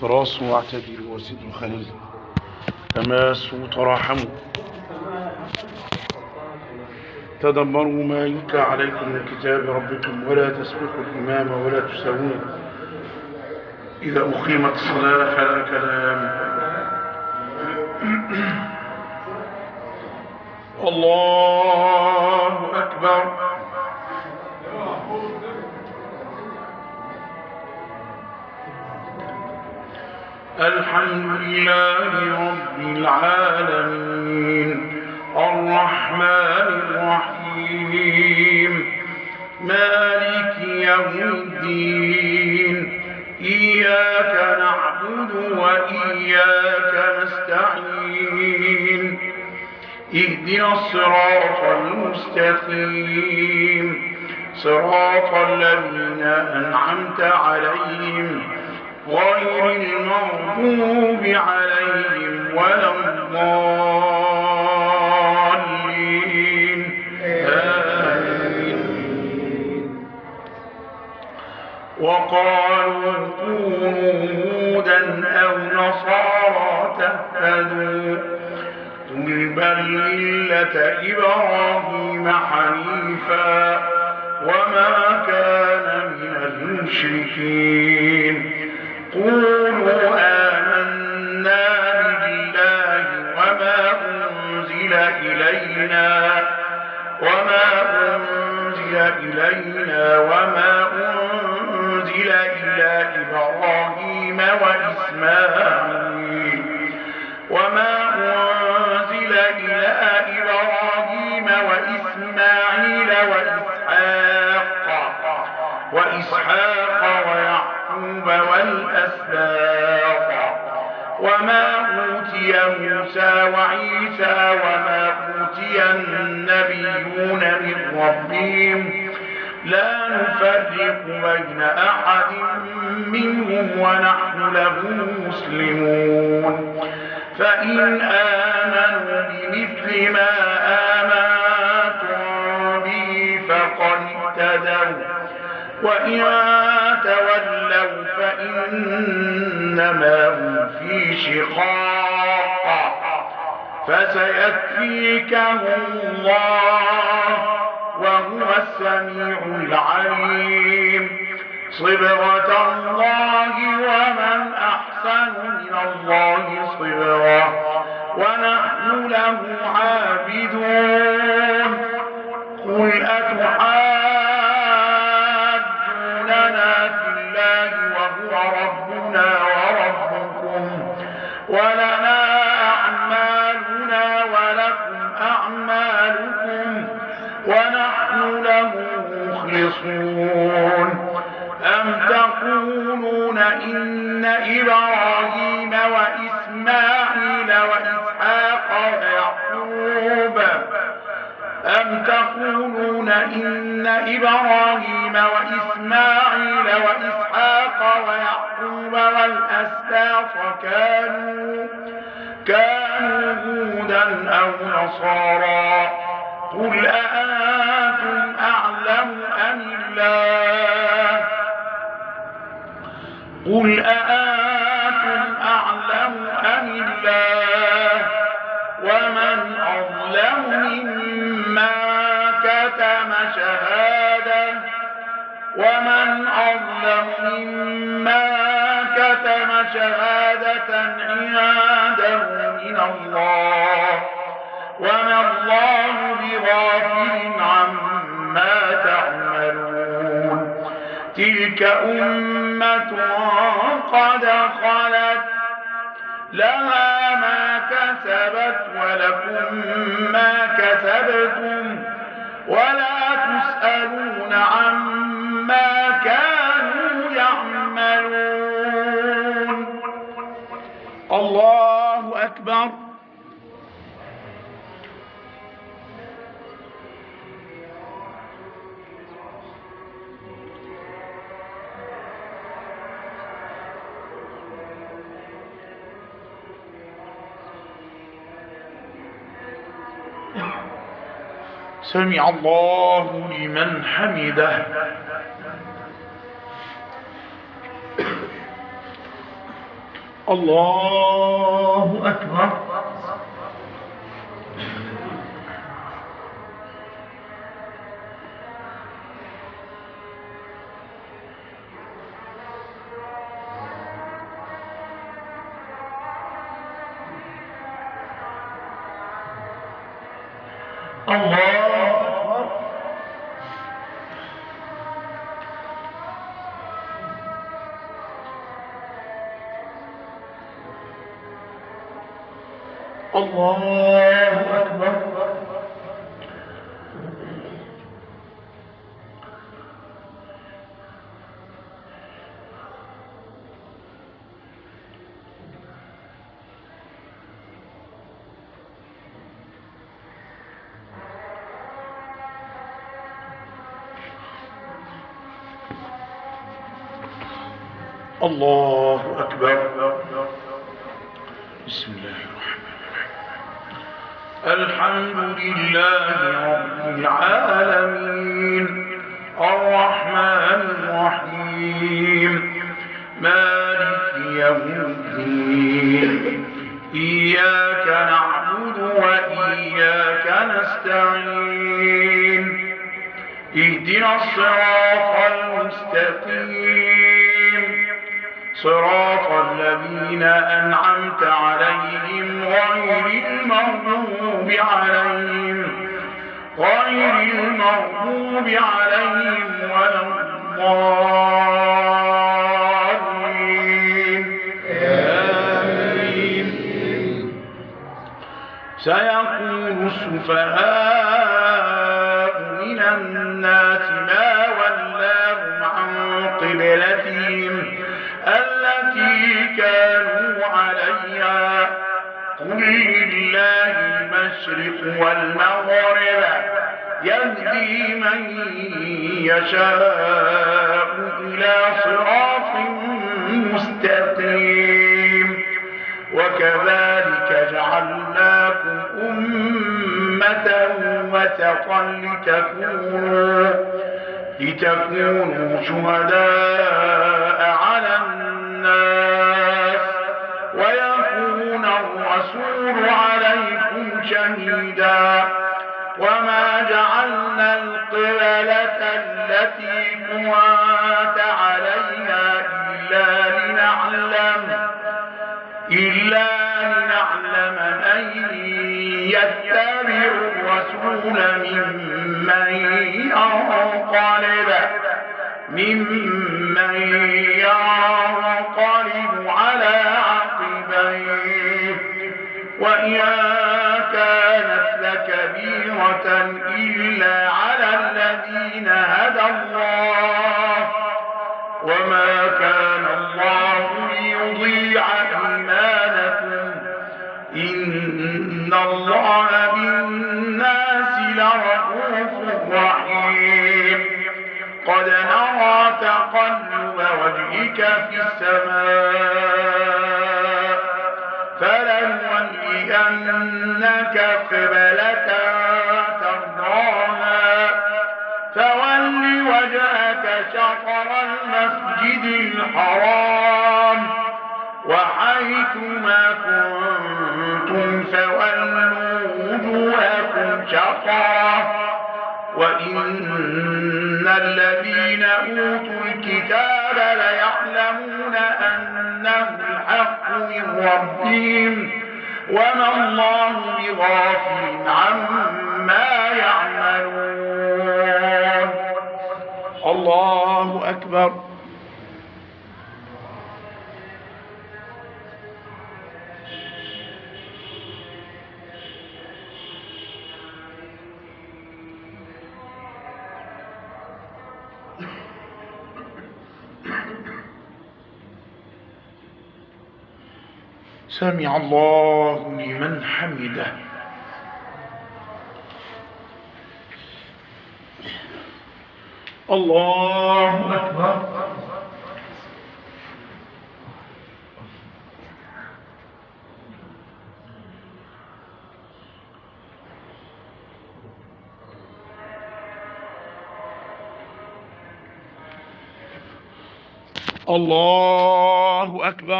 تراصوا واعتدلوا وزدوا خلل، تماسوا تراحموا، تدبروا ما يتلى عليكم من كتاب ربكم، ولا تسبقوا الإمام ولا تساوون، إذا أقيمت الصلاة فلا كلام. الله أكبر. الحمد لله رب العالمين، الرحمن الرحيم، مالك يوم الدين، إياك نعبد وإياك نستعين، اهدنا الصراط المستقيم، صراط الذين أنعمت عليهم غير المغضوب عليهم ولا الضالين، آمين. وقالوا كونوا هودا أو نصارى تهتدوا، قل بل ملة إبراهيم حنيفا وما كان من المشركين. قولوا آمنا بالله وما أنزل إلينا وما أنزل إلى إبراهيم وإسماعيل وإسحاق ويعقوب والأسباط، وما أوتي موسى وعيسى وما أوتي النبيون من ربهم، لا نفرق بين أحد منهم ونحن له مسلمون. فإن آمنوا بمثل ما آمنتم به فقد اهتدوا، وإن تولوا فإنما هم في شقاق، فسيكفيكهم الله وهو السميع العليم. صبغة الله ومن أحسن من الله صبغة ونحن له عابدون. قل أتحاجوننا في الله وهو ربنا وربكم، ولنا أعمالنا ولكم أعمالكم ونحن له مخلصون. أم تقولون إن إبراهيم وإسماعيل وإسحاق ويعقوب والأسباط كانوا هودا أو نصارى؟ قل أأنتم أعلم أم الله؟ ومن أظلم ممن كتم شهادة عنده من الله، وما الله بغافل عما تعملون. تلك أمة قد خلت، لها ما كسبت ولكم ما كسبتم، ولا تسألون عما كانوا يعملون. الله أكبر. سمع الله لمن حمده. الله أكبر. الله أكبر. الله أكبر. بسم الله الرحمن الرحيم. الحمد لله رب العالمين الرحمن الرحيم مالك يوم الدين إياك نعبد وإياك نستعين اهدنا الصراط المستقيم صراط الذين أنعمت عليهم غير المغضوب عليهم ولا الضالين. آمين. سيقول السفهاء من الناس ما ولاهم عن قبلتهم التي كانوا عليها قل لله المشرق والمغرب يهدي من يشاء إلى صراط مستقيم وكذلك جعلناكم أمة وسطا لتكونوا شهداء على الناس ويكون الرسول عليكم شهيدا وما جعلنا القبلة التي كنت عليها إلا لنعلم من يتبع الرسول ممن ينقلب على عقبيه وإن كانت لكبيرة إلا على الذين هدى الله وما كان الله ليضيع إيمانكم إن الله بالناس لرءوف رحيم قد نرى تقلب وجهك في السماء فلنولينك قبلة ترضاها فول وجهك شطر المسجد الحرام وحيث ما كنتم فولوا وجوهكم شطره وإن الذين أوتوا الكتاب ليعلمون أنه الحق من ربهم وما الله بغافل عما يعملون. الله أكبر. سمع الله لمن حمده. الله أكبر. الله أكبر.